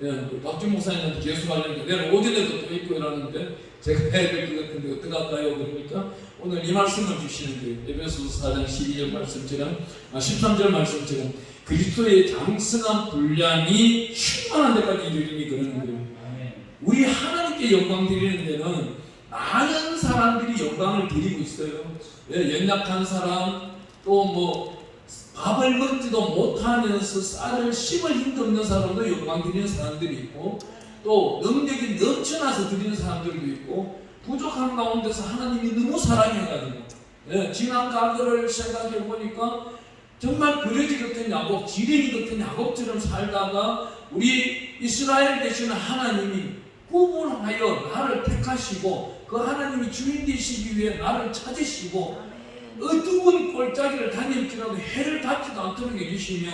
박준 목사님한테 계속하려니까 내일 오전에도 또 있고 이러는데 제가 해야 될 것 같은데 어떡할까요? 그러니까 오늘 이 말씀을 주시는 거예요. 에베소서 4장 12절 말씀처럼 13절 말씀처럼 그리스도의 장성한 분량이 충만한 데까지 이르리니 그러는 거예요. 우리 하나님께 영광 드리는 데는 많은 사람들이 영광을 드리고 있어요. 연약한 사람, 또 뭐 밥을 먹지도 못하면서 쌀을 씹을 힘도 없는 사람도 영광 드리는 사람들이 있고, 또 능력이 넘쳐나서 드리는 사람들도 있고, 부족한 가운데서 하나님이 너무 사랑해가지고 지난 과거를 생각해 보니까 정말 버려지 같은 야곱, 지렁이 같은 야곱처럼 살다가 우리 이스라엘 되시는 하나님이 구분하여 나를 택하시고 그 하나님이 주인 되시기 위해 나를 찾으시고 어두운 골짜기를 다닐지라도 해를 받지도 않도록 해주시며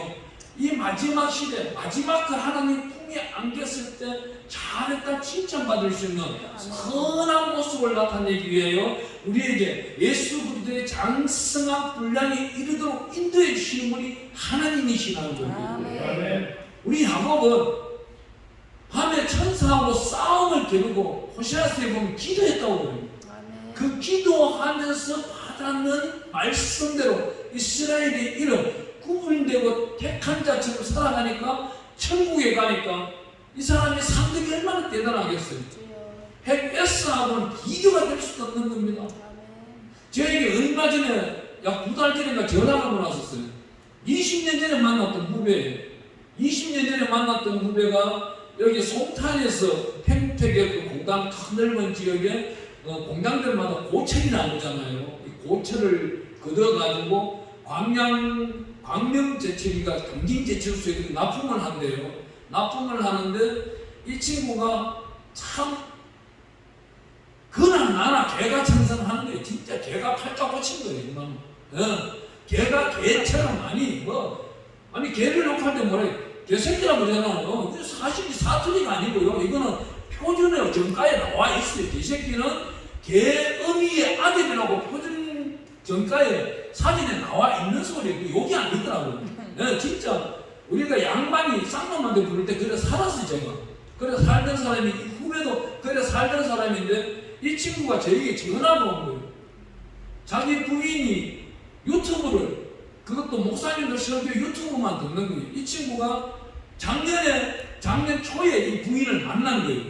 이 마지막 시대, 마지막 그 하나님 품에 안겼을 때 잘했다 칭찬받을 수 있는 선한 모습을 나타내기 위하여 우리에게 예수 그리스도의 장성한 분량에 이르도록 인도해 주시는 분이 하나님이시라는 겁니다. 우리 야곱은 밤에 천사하고 싸움을 겨루고 호세아서에 보면 기도했다고 그래요. 그 기도하면서 받았는 말씀대로 이스라엘의 이름 구분되고 택한 자처럼 살아가니까 천국에 가니까 이 사람의 상급이 얼마나 대단하겠어요. 핵 S하고는 비교가 될 수도 없는 겁니다. 저에게 얼마 전에 약 9달 전인가 전화가 한번 왔었어요. 20년 전에 만났던 후배예요. 20년 전에 만났던 후배가 여기 송탄에서 평택의 그 공단 큰 넓은 지역에 공장들마다 고철이 나오잖아요. 이 고철을 걷어가지고 광명제철인가 경진제철소에 납품을 한대요. 납품을 하는데 이 친구가 참 그나 나나 개가 천선하는 거예요. 진짜 개가 팔자 꽂힌 거예요. 개가 개처럼 아니 개를 욕할 때 뭐래? 개새끼라고 그러잖아요. 사실이 사투리가 아니고요. 이거는 표준의 정가에 나와 있어요. 개새끼는 개어미의 아들이라고 표준 정가에 사진에 나와 있는 소리고 욕이 아니더라고요. 진짜 우리가 양반이 쌍놈한테 부를 때 그래 살았어요. 제가 그래 살던 사람이 후배도 그래 살던 사람인데 이 친구가 저에게 전화가 온 거예요. 자기 부인이 유튜브를 그것도 목사님들 설교 유튜브만 듣는 거예요. 이 친구가 작년 초에 이 부인을 만난 거예요.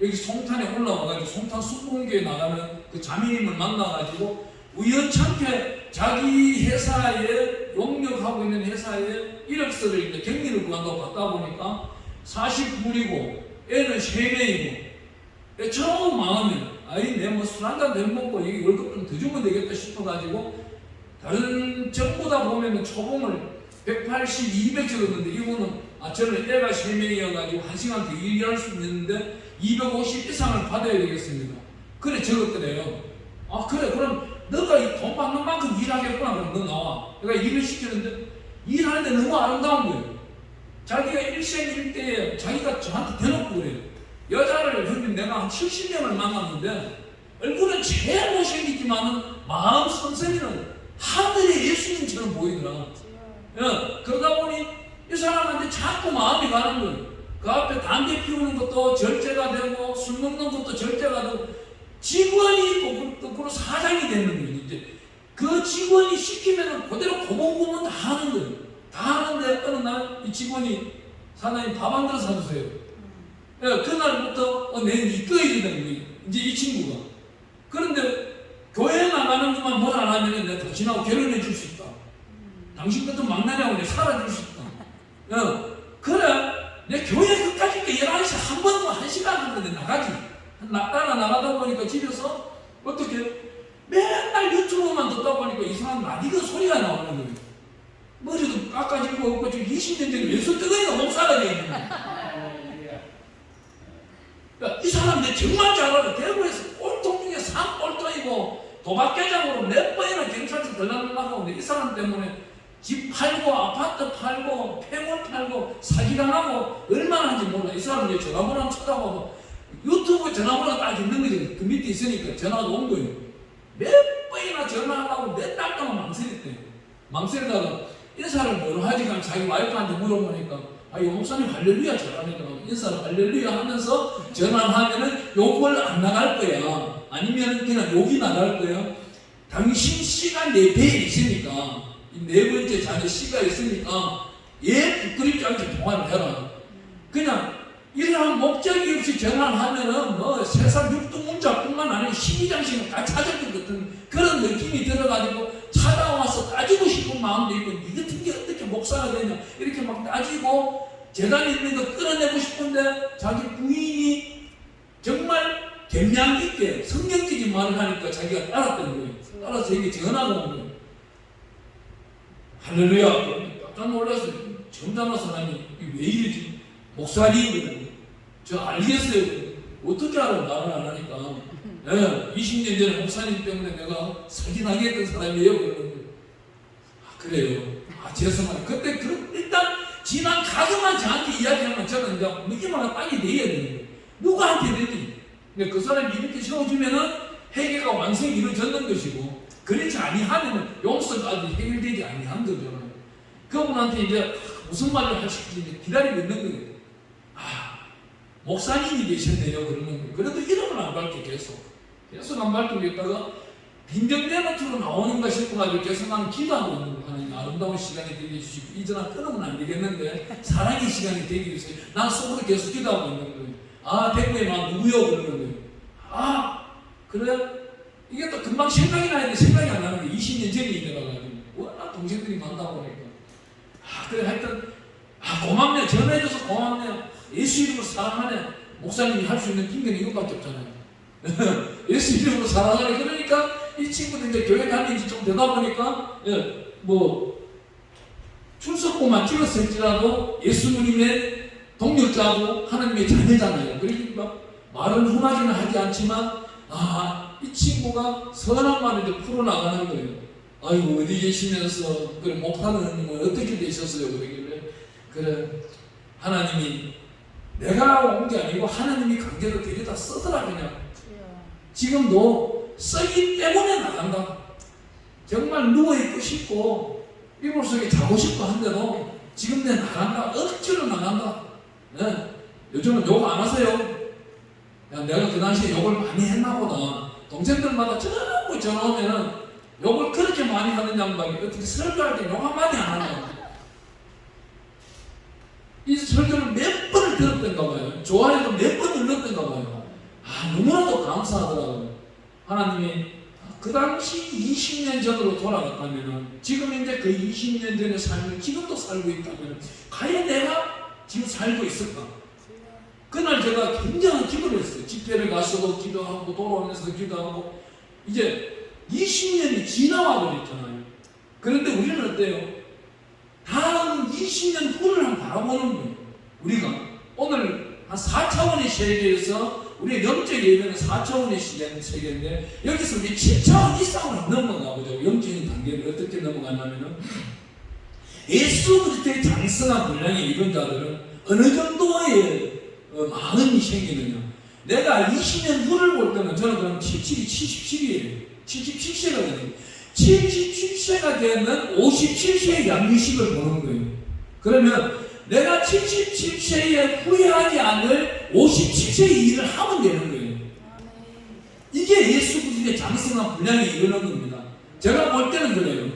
여기 송탄에 올라와가지고 송탄 수공교에 나가는 그 자매님을 만나가지고 우연찮게 자기 회사에 용역하고 있는 회사에 이력서를 이렇게 격리를 구한다고 받다 보니까 49이고 애는 3명이고 처음 마음에 내 뭐 술 한잔 더 먹고 여기 월급 좀 더 주면 되겠다 싶어가지고 다른 전보다 보면은 초봉을 180, 200 적었는데 이분은 저는 애가 3명이어가지고 1시간 더 일할 수 있는데 250 이상을 받아야 되겠습니다. 그래 적었더래요. 그래 그럼 너가 이 돈 받는 만큼 일하겠구나. 그럼 너 나와. 내가 일을 시키는데 일하는데 너무 아름다운 거예요. 자기가 일생일대에 자기가 저한테 대놓고 그래요. 여자를 형님 내가 한 70년을 만났는데 얼굴은 제일 못생기지만은 마음 선생님은 하늘의 예수님처럼 보이더라. 그러다 보니 이 사람한테 자꾸 마음이 가는 거예요. 그 앞에 담배 피우는 것도 절제가 되고 술 먹는 것도 절제가 되고 직원이 있고 거꾸로 사장이 되는 거예요. 이제 그 직원이 시키면 그대로 고분고분 다 하는 거예요. 다 하는데 어느 날 이 직원이 사장님 밥 한 그릇 사주세요. 그날부터 내는 이꺼야 된다는 거예요. 이제 이 친구가. 그런데 교회 나가는 것만 뭘 안 하면 내가 당신하고 결혼해 줄 수 있다. 당신 같은 막내하고 내가 살아줄 수 있다. 그래 내 교회 끝까지 11시 한 번도 1시간 하는데 나가지. 따라 나가다 보니까 집에서 어떻게 맨날 유튜브만 듣다 보니까 이상한 라디오 소리가 나오는 거예요. 머리도 깎아지고 없고 지금 20년 전에 왼손 뜨거리가 목사가 되어 있는 거예요. 그러니까 이 사람 내 정말 잘 알아. 대구에서 꼴통 중에 3꼴통이고 도박계장으로 몇 번이나 경찰서 들락날락하고 이 사람 때문에 집 팔고 아파트 팔고 폐물 팔고 사기당하고 얼마나 하는지 몰라. 이 사람 이제 전화번호 쳐다보고 유튜브 전화번호 딱 있는 거지. 그 밑에 있으니까 전화가 온 거예요. 몇 번이나 전화하려고 몇 달 동안 망설였대요. 망설이다가 인사를 뭐로 하지? 자기 와이프한테 물어보니까 이 목사님 할렐루야 잘하니까 인사를 할렐루야 하면서 전환하면은 욕을 안 나갈 거야. 아니면 그냥 욕이 나갈 거야. 당신 씨가 내 배에 있으니까, 이 네 번째 자녀 씨가 있으니까 얘 부끄럽지 않게 통화를 해라. 그냥 이러한 목적이 없이 전환하면은 뭐 세상 육두문자뿐만 아니고 십이장씩은 다 찾을 것 같은 그런 느낌이 들어가지고 찾아와서 따지고 싶은 마음도 있고, 이 같은 게 어떻게 목사가 되냐 이렇게 막 따지고 재단에 있는 거 끌어내고 싶은데 자기 부인이 정말 gem량 있게 성경적인 말을 하니까 자기가 따랐던 거예요. 따라서 이게 전화가 온 거예요. 할렐루야. 깜짝 놀랐어요. 점잖은 사람이 왜 이러지? 목사님이거든요. 저 알겠어요. 어떻게 알아? 말을 안 하니까. 네, 20년 전에 목사님 때문에 내가 사기나게 했던 사람이에요. 그러는데, 아, 그래요. 아, 죄송해요. 그때 일단 지난 가정만 저한테 이야기하면 저는 이제 느낌마다 땅이 내야 되는 거예요. 누구한테 되지? 근데 그 사람이 이렇게 세워주면은 회개가 완성이 이루어졌는 것이고, 그렇지 아니하면 용서까지 해결되지 아니한 거죠. 그분한테 이제 무슨 말을 하실지 기다리고 있는 거예요. 아, 목사님이 계셨네요. 그러는 거예요. 그래도 이름을 안 밝게 계속 안 밝히고 있다가 빈정대노트로 나오는가 싶어가지고 계속 나는 기도하고 있는 거예요. 하나님 아름다운 시간이 되게 해주시고 이전화 끊으면 안 되겠는데 사랑의 시간이 되게 해주세요. 난 속으로 계속 기도하고 있는 거예요. 아, 대구에 막 누구요? 그러는 거예요. 아, 그래? 이게 또 금방 생각이 나는데 생각이 안 나는 게 20년 전에 일어나가지고 워낙 동생들이 많다 보니까, 아, 그래 하여튼, 아, 고맙네. 전화해줘서 고맙네. 예수 이름으로 사랑하네. 목사님이 할 수 있는 핑계는 이것밖에 없잖아요. 예수 이름으로 사랑하네. 그러니까 이 친구들 이제 교회 다닌 지 좀 되다 보니까, 예, 뭐 출석부만 찍었을지라도 예수님의 동력자고 하나님의 자녀잖아요. 그러니까 말은 훌하지는 하지 않지만, 아, 이 친구가 선한 말을 이제 풀어나가는 거예요. 아이고, 어디 계시면서 그래 목사는 뭐 어떻게 되셨어요? 그러길래, 그래, 하나님이 내가 온 게 아니고 하나님이 관계로 데려다 쓰더라. 그냥 지금도 쓰기 때문에 나간다. 정말 누워있고 싶고 이불 속에 자고 싶고 한데도 지금 내 나간다. 억지로 나간다. 네. 요즘은 욕 안 하세요. 야, 내가 그 당시에 욕을 많이 했나 보다. 동생들마다 전부 전화오면은 욕을 그렇게 많이 하는 양반이 어떻게 설교할 때 욕 한마디 안 하냐. 이 설교를 몇 번을 들었던가 봐요. 좋아해도 몇 번 눌렀던가 봐요. 아, 너무나도 감사하더라고요. 하나님이 그 당시 20년 전으로 돌아갔다면, 지금 이제 그 20년 전의 삶을 지금도 살고 있다면 과연 내가 지금 살고 있을까? 그날 제가 굉장히 기도를 했어요. 집회를 가서도 기도하고 돌아오면서 기도하고. 이제 20년이 지나와 버렸잖아요. 그런데 우리는 어때요? 다음 20년 후를 한번 바라보는 거예요. 우리가 오늘 한 4차원의 세계에서 우리의 영적 예배는 4차원의 세계인데, 여기서 우리 7차원 이상으로 넘어가 보죠. 영적인 단계를 어떻게 넘어가냐면은, 예수 그리스도의 장성한 분량의 이런 자들은 어느 정도의 마음이 생기느냐. 내가 20년 후를 볼 때는 저는 그럼 77이에요. 77세가 되는 77세가 되면 57세의 양육식을 보는 거예요. 그러면 내가 77세에 후회하지 않을 57세의 일을 하면 되는 거예요. 이게 예수 그리스도의 장성한 분량이 이루는 겁니다. 제가 볼 때는 그래요.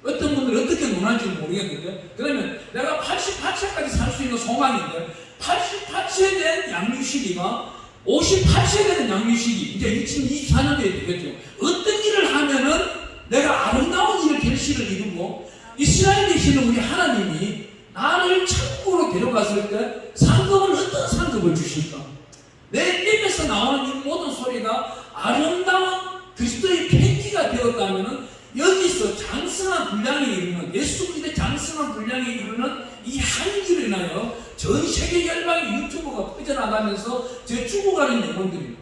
어떤 분들은 어떻게 논할지는 모르겠는데, 그러면 내가 88세까지 살 수 있는 소망인데 88세 된 양육식이가 58세 되는 양육식이 이제 2024년도에 되겠죠. 어떤 일을 하면은 내가 아름다운 일을 결실을 이루고 이스라엘에 계시는 우리 하나님이 나를 천국으로 데려갔을 때 상급은 어떤 상급을 주실까? 내 입에서 나오는 이 모든 소리가 아름다운 그리스도의 편지가 되었다면은 여기서 장성한 분량에 이르는, 예수 그리스도의 장성한 분량에 이르는 이 한기로 인하여 전 세계 열방의 유튜브가 퍼져나가면서 저 죽어가는 영혼들이,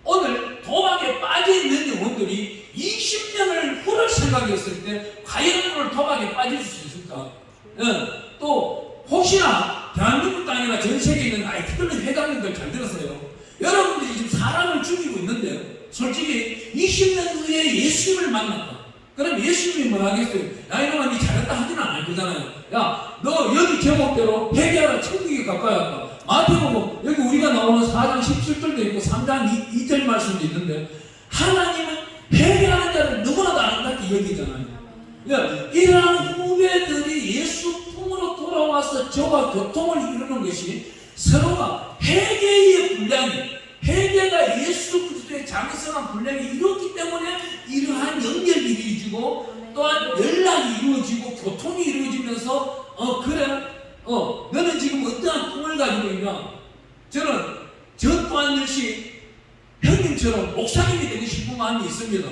오늘 도박에 빠져있는 영혼들이 20년을 후를 생각했을 때 과연 오늘 도박에 빠질 수 있을까? 또 혹시나 대한민국 땅이나 전 세계에 있는 IT클럽 회장님들 잘 들으세요. 여러분들이 지금 사람을 죽이고 있는데요. 솔직히 20년 후에 예수님을 만났다. 그럼 예수님이 뭐 하겠어요? 야, 이놈아, 니 잘했다 하지는 않을 거잖아요. 야, 너 여기 제목대로 회개하라, 천국에 가까이 왔다. 마태복음 여기 우리가 나오는 4장 17절도 있고 3장 2절 말씀도 있는데 하나님은 회개하는 자를 너무나도 아름답게 여기잖아요. 이러한 후배들이 예수 품으로 돌아와서 저와 교통을 이루는 것이 서로가 회개의 분량이, 회개가 예수 그리스도의 장성한 분량이 이루었기 때문에 이러한 연결이 이루어지고 또한 연락이 이루어지고 교통이 이루어지면서 너는 지금 어떠한 꿈을 가지고 있냐? 저 또한 역시 형님처럼 목사님이 되고 싶은 마음이 있습니다.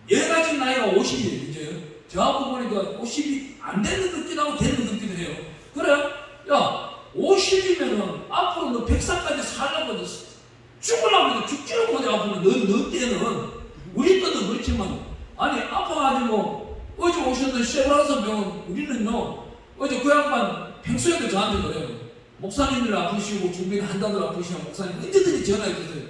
얘가 지금 나이가 50이에요. 이제 저하고 보니까 50이 안 되는 것 같기도 하고 되는 것 같기도 해요. 그래? 야 50이면은 앞으로 너 100살까지 살려고 죽으려고 죽지는 못해. 앞으로 너 때는 우리 때도 그렇지만 아니 아파가지고 어제 오셨던 셰브라서 병원 우리는요 어제 그 양반 평소에도 저한테 그래요. 목사님들 아프시고 주변에 한다들 아프시면 목사님 언제든지 전화해 주세요.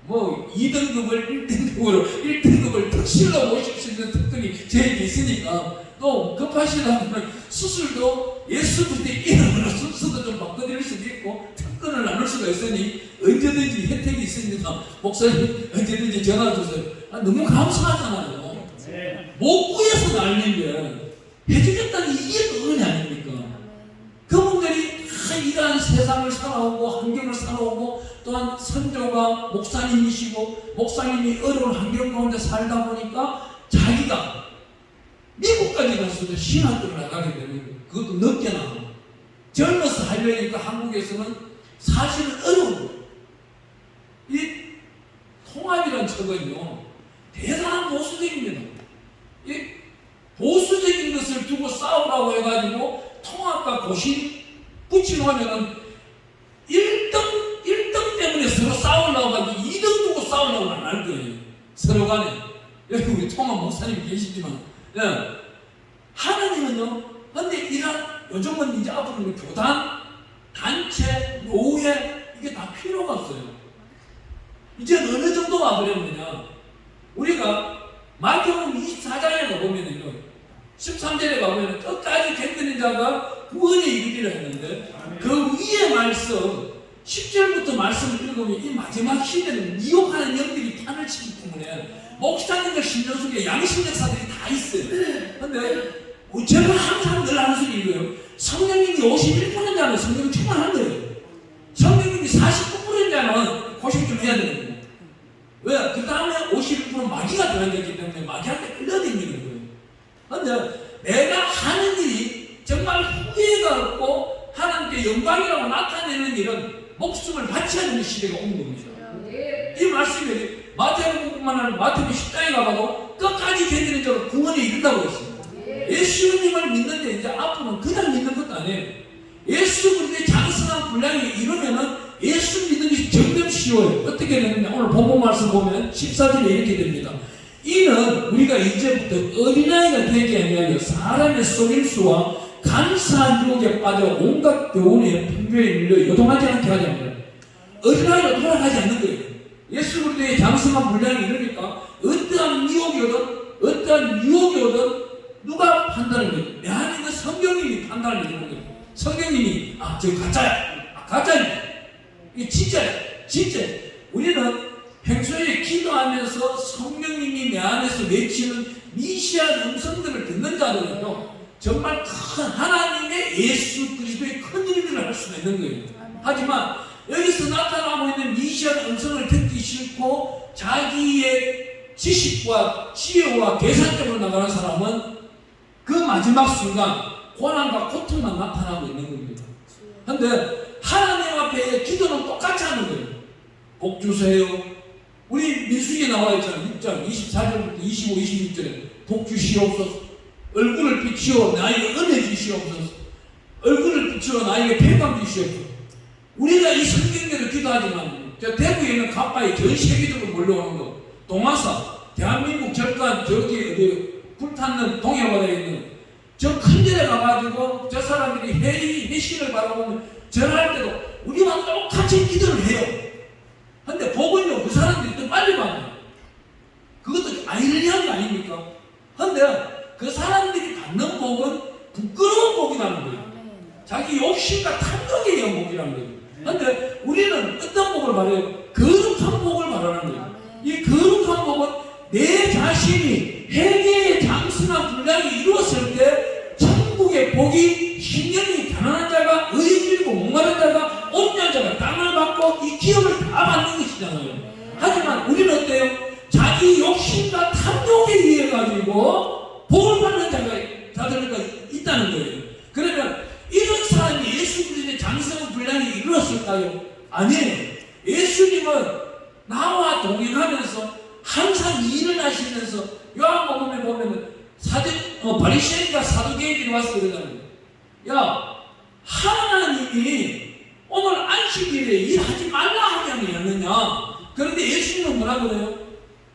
뭐 2등급을 1등급을 특실로 모실 수 있는 특권이 저에게 있으니까 또 급하시다면 수술도 예수 그리스도의 이름으로 순서도 좀 바꿔드릴 수도 있고 특권을 나눌 수가 있으니 언제든지 혜택이 있으니까 목사님 언제든지 전화 주세요. 너무 감사하잖아요. 못 구해서 날리는데 해주겠다는 이게 그 은혜 아닙니까? 그분들이 다 이러한 세상을 살아오고 환경을 살아오고 또한 선조가 목사님이시고 목사님이 어려운 환경 가운데 살다 보니까 자기가 미국까지 가서도 신학교를 나가게 되는 거예요. 그것도 늦게 나고 젊어서 하려니까 한국에서는 사실은 어려운 거예요. 이 통합이라는 척은요 대단한 보수적입니다. 이 보수적인 것을 두고 싸우라고 해가지고 통합과 고신 붙이놓으면은 1등 때문에 서로 싸우려고 하지 2등 두고 싸우려고 안 할 거예요. 서로 간에. 여기 우리 통합 목사님이 계시지만 하나님은요 근데 이런 요즘은 이제 앞으로는 교단, 단체, 노예 이게 다 필요가 없어요. 이제 어느 정도 와버렸느냐 우리가 마태복음 24장에 가보면은요 13절에 가보면 끝까지 견디는 자가 구원에 이르기를 했는데 그 위에 말씀 10절부터 말씀을 읽으면 이 마지막 시대는 미혹하는 영들이 판을 치기 때문에 목사님과 신령 속에 양심 역사들이 다 있어요. 근데 제가 항상 늘 하는 소리 이거예요. 성령님이 51%인 자는 성령이 충만한 거예요. 성령님이 49%인 자는 고심 좀 해야 되는 거예요. 왜? 그 다음에 51% 마귀가 들어있기 때문에 마귀한테 끌려다니는 거예요. 근데 내가 하는 일이 정말 후회가 없고 하나님께 영광이라고 나타내는 일은 목숨을 바쳐야 되는 시대가 온 겁니다. 이 말씀이 마태복음뿐만 아니라 마태복음 10장에 가봐도 끝까지 견디는 자로 구원에 이른다고 했습니다. 예수님을 믿는데 이제 앞으로는 그냥 믿는 것도 아니에요. 예수 그리스도의 장성한 분량이 이루면은 예수 믿는 것이 점점 쉬워요. 어떻게 되느냐 오늘 본문 말씀 보면 14절에 이렇게 됩니다. 이는 우리가 이제부터 어린아이가 되지 아니하여 사람의 속임수와 간사한 유혹에 빠져 온갖 교훈의 풍조에 밀려 요동하지 않게 하자 합니다. 어린아이로 돌아가지 않는 거예요. 예수 그리스도의 장성한 분량이 이르니까 어떠한 유혹이 오든 누가 판단을 해요? 내 안에 있는 성경님이 판단을 해주는 거예요. 성경님이 저 가짜야. 가짜야. 이게 진짜야. 진짜. 우리는 평소에 기도하면서 성령님이 내 안에서 외치는 미시한 음성들을 듣는 자들은요 정말 큰 하나님의 예수 그리스도의 큰 일들을 할 수가 있는 거예요. 하지만 여기서 나타나고 있는 미시한 음성을 듣기 싫고 자기의 지식과 지혜와 계산적으로 나가는 사람은 그 마지막 순간 고난과 고통만 나타나고 있는 겁니다. 그런데 하나님 앞에 기도는 똑같이 하는 거예요. 복 주세요. 우리 민수기에 나와 있잖아요. 6장 24절부터 25, 26절에 복 주시옵소서. 얼굴을 비추어 나에게 은혜 주시옵소서. 얼굴을 비추어 나에게 평강 주시옵소서. 우리가 이 성경대로 기도하지만 저 대구에 있는 가빠에 전 세계적으로 몰려오는 거 동화사 대한민국 절간 저기 어디 불탔는 동해바다에 있는 저 큰 데에 가가지고 저 사람들이 해신을 바라보면 전할 때도 우리와 똑같이 기도를 해요. 근데 복은요 그 사람들이 더 빨리 받아요. 그것도 아이러니한 거 아닙니까? 근데 그 사람들이 받는 복은 부끄러운 복이라는 거예요. 자기 욕심과 탐욕에 의한 복이라는 거예요. 근데 뭐라고 말해요? 거룩한 복을 말하는 거예요. 이 거룩한 복은 내 자신이 회개의 장성한 분량이 이루었을 때 천국의 복이 신령이 가난한 자가 의지고 목마른 자가 온유한 자가 땅을 받고 이 기업을 다 받는 것이잖아요. 하지만 우리는 어때요? 자기 욕심과 탐욕에 의해 가지고 복을 받는 자들가 있다는 거예요. 그러면 이런 사람이 예수 그리스도의 장성한 분량이 이루었을까요? 아니에요. 예수님은 나와 동행하면서 항상 일을 하시면서 요한복음에 보면 바리새인과 사두개인들이 와서 그러잖아요. 야, 하나님이 오늘 안식일에 일하지 말라 하냐고 하느냐. 그런데 예수님은 뭐라 그래요?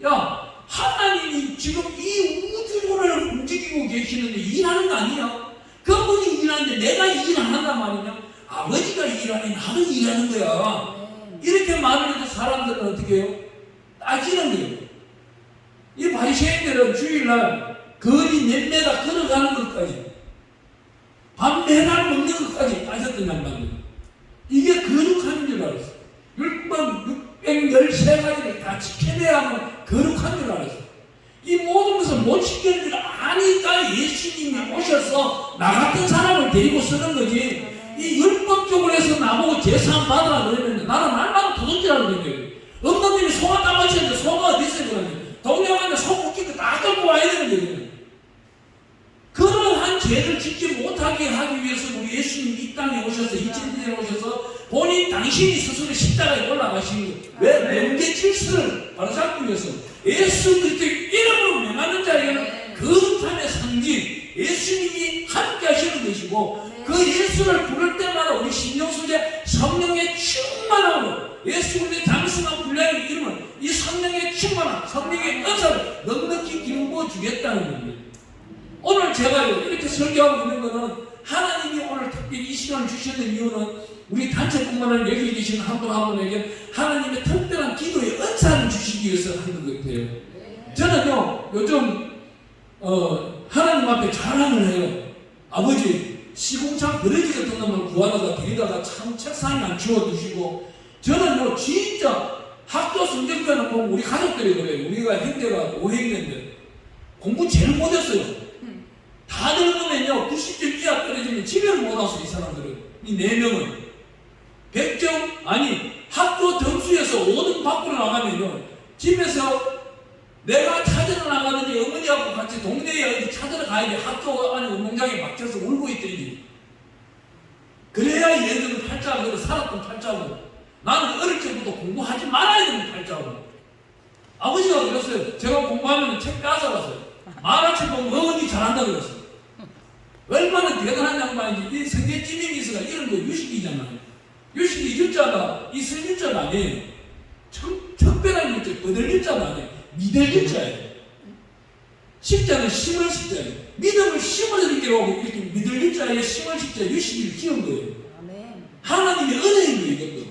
야, 하나님이 지금 이 우주를 움직이고 계시는데 일하는 거 아니야? 그분이 일하는데 내가 일 안 한단 말이냐? 아버지가 일하니 나도 일하는 거야. 이렇게 말을 해도 사람들은 어떻게 해요? 따지는 거예요. 이 바리새인들은 주일날 거리 몇 메다 걸어가는 것까지, 밥 매달 먹는 것까지 따졌던 양반들. 이게 거룩한 줄 알았어. 율법 613가지를 다 지켜내야만 거룩한 줄 알았어. 이 모든 것을 못 지키는 줄 아니까 예수님이 오셔서 나 같은 사람을 데리고 쓰는 거지. 이 율법적으로 해서 나보고 제사함 받으라 그러면 나는 날마다 도둑질하는 거예요. 없는 놈이 소가 따마치는데 소가 어디 있어요? 그러면 동네 가면 소 묶이고 다 끌고 와야 되는 거예요. 그러한 죄를 짓지 못하게 하기 위해서 우리 예수님이 이 땅에 오셔서 2000년에 오셔서 본인 당신이 스스로 십자가에 올라가신 거예요. 왜? 명계 질서를 바로잡기 위해서. 예수 그리스도의 이름으로 명하는 자에게는 거룩함의 상징, 예수님이 함께 하시는 것이고, 그 예수를 부를 때마다 우리 심령속에 성령의 충만함으로 예수 그리스도의 장성한 분량의 이름을 이 성령의 충만함, 성령의 은사를 넉넉히 기름 부어 주겠다는 겁니다. 오늘 제가 이렇게 설교하고 있는 것은 하나님이 오늘 특별히 이 시간을 주시는 이유는 우리 단체뿐만 아니라 여기 계신 한 분 한 분에게 하나님의 특별한 기도의 은사를 주시기 위해서 하는 것 같아요. 저는요 요즘 하나님 앞에 자랑을 해요. 아버지 시궁창 버려지 같은 놈을 구하다가 데리다가 참 책상에 안 치워두시고, 저는요 진짜 학교 성적 때는 보면 우리 가족들이 그래요. 우리가 형제가 5학년인데 공부 제일 못했어요. 다들 보면요 90점 이하 떨어지면 집에를 못 와서 이 사람들은, 이 4명은 100점 아니 학교 점수에서 5등 밖으로 나가면요 집에서 내가 찾으러 나가는데 어머니하고 같이 동네에 어디 찾으러 가야 돼. 학교 안에 운동장에 막혀서 울고 있더니, 그래야 얘들은 팔자고 살았던 팔자고, 나는 어릴 적부터 공부하지 말아야 되는 팔자고. 아버지가 그랬어요. 제가 공부하면 책 뺏어갔어요. 만화책 보면 어머니 잘한다 그랬어요. 얼마나 대단한 양반인지. 이 성계지명 기서가 이런 거 유식이잖아요. 유식이 유자가 있을 유자가 아니에요. 특별한 유자, 거들 유자가 아니에요. 믿을 유자예요. 십자는 심을 십자예요. 믿음을 심을 이렇게 오고 이렇게 믿을 유자에 심을 십자 유식이를 키운 거예요. 하나님의 은혜인 거예요. 이것도.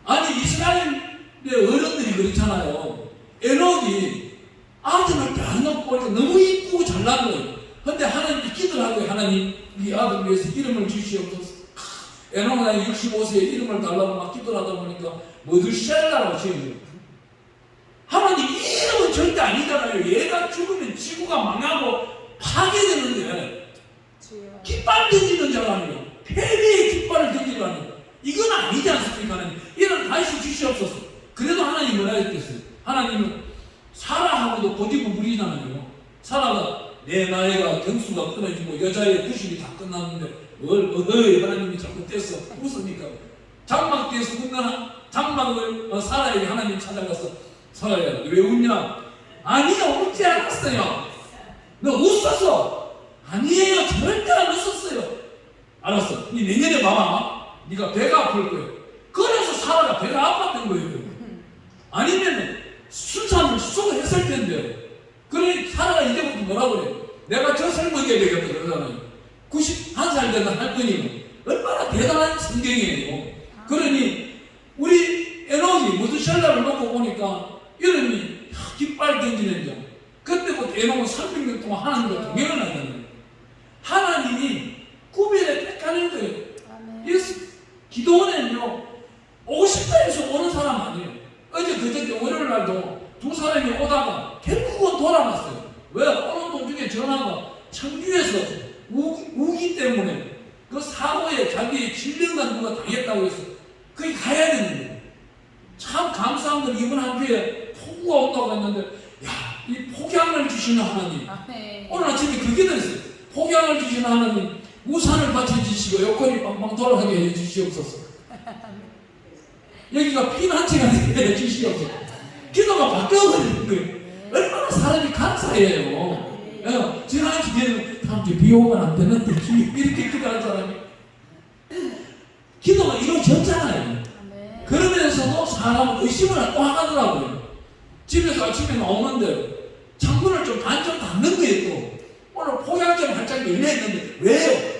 아니 이스라엘의 어른들이 그렇잖아요. 에녹이 아들을 다 낳고 보니까 너무 이쁘고 잘난 거예요. 근데 하나님이 기도를 하고요. 하나님 이 아들 위해서 이름을 주시옵소서. 에녹은 나이 65세에 이름을 달라고 막 기도를 하다 보니까 머드셀라라고 지은 거예요. 하나님 이 이름은 절대 아니잖아요. 얘가 죽으면 지구가 망하고 파괴되는데 깃발 던지는 자라니요. 패배의 깃발을 던지라니. 이건 아니지 않습니까? 하나님. 이런 다시 주시옵소서. 그래도 하나님 뭐라 했겠어요? 하나님은 사라하고도 고집을 부리잖아요. 사라가 내 나이가 경수가 끊어지고 여자의 90이 다 끝났는데 뭘 하나님이 자꾸 떼서 웃습니까? 장막 뒤에서 웃는 장막을 사라에게 하나님 찾아가서, 사라야 왜 웃냐? 아니야 웃지 않았어요. 너 웃었어. 아니에요 절대 안 웃었어요. 알았어. 니 내년에 봐봐. 네가 배가 아플 거예요. 그래서 사라가 배가 아팠던 거예요. 아니면 순산을 수고했을 텐데요. 그러니 사라가 이제부터 뭐라고 그래? 내가 젖을 먹여야 되겠다 그러잖아요. 91살 되다 할 거니 얼마나 대단한 성경이에요. 그러니 우리 에녹이 무드셀라를 놓고 보니까 이름이 깃발 던지는 자. 그때부터 에녹은 300년 동안 하나님과 동행을 하잖아요. 하나님이 구별에 택하는 거예요. 기도원에는요 오고 싶다 해서 오는 사람 아니에요. 어제 그저께 월요일 날도 두 사람이 오다가 결국은 돌아갔어요. 왜? 오는 도중에 전화가 청주에서 우기 때문에 그 사고에 자기 질병가 누가 당했다고 해서 거기 가야 되는 거예요. 참 감사한 건 이번 한 주에 폭우가 온다고 했는데, 야, 이 폭양을 주시는 하나님. 오늘 아침에 그게 들었어요. 폭양을 주시는 하나님, 우산을 받쳐주시고 여건이 빵빵 돌아가게 해주시옵소서. 여기가 피난처가 되게 해주시옵소서. 기도가 바뀌어버리는 거예요. 얼마나 사람이 감사해요. 지난주에는 다음 주에 비 오면 안 되는데 이렇게 기도하는 사람이 기도가 이루어졌잖아요. 그러면서도 사람은 의심을 또 하더라고요. 집에서 아침에 나오는데 창문을 좀 반쯤 닫는 거예요. 또 오늘 폭약점 활짝 열려있는데 왜요?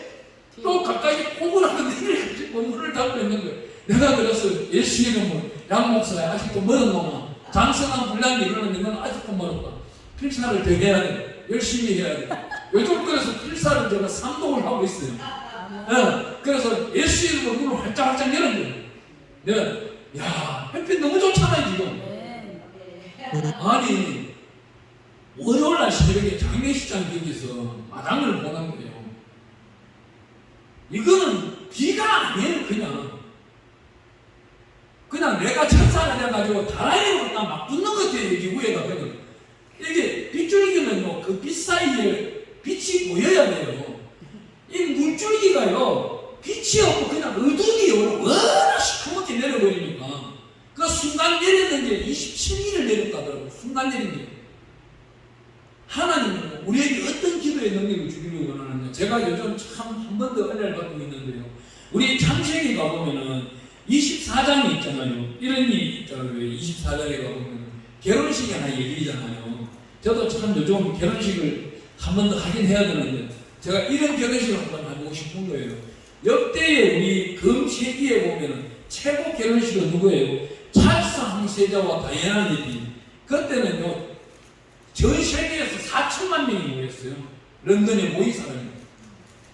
또 가까이 폭을 하는데 이래가지고 문을 닫고 있는 거예요. 내가 그랬어요. 예수 이름은 양 목사야 아직도 멀었노나 장성한 분량이 일어나는 건 아직도 멀었다. 필사를 더 해야 돼. 열심히 해야 돼. 요즘 그래서 필사를 제가 3동을 하고 있어요. 그래서 예수 이름으로 문을 활짝활짝 여는 거예요. 네. 야, 햇빛 너무 좋잖아요 지금. 아니 월요일날 새벽에 장례식장 거기서 마당을 보는 거예요. 이거는 비가 아니에요. 그냥 내가 천사가 돼가지고 다라이로 막 붙는 것 같아요. 여기 위에가. 이게 빗줄기는요, 그 빛 사이에 빛이 보여야 돼요. 이 물줄기가요, 빛이 없고 그냥 어둠이요. 워낙 시커멓게 내려버리니까. 그 순간 내리는 게 27일을 내렸다더라고요. 순간 내린 게. 하나님은 우리에게 어떤 기도의 능력을 주기를 원하느냐. 제가 요즘 참 한 번 더 은혜를 받고 있는데요. 우리 창세기 가보면은 24장이 있잖아요. 이런 일이 있잖아요. 24장에 가보면 결혼식이 하나 얘기잖아요. 저도 참 요즘 결혼식을 한 번 더 하긴 해야 되는데 제가 이런 결혼식을 한 번 해보고 싶은 거예요. 역대의 우리 금세기에 보면은 최고 결혼식은 누구예요? 찰스 황세자와 다이애나 예비. 그때는요 전 세계에서 4천만 명이 모였어요. 런던에 모인 사람이.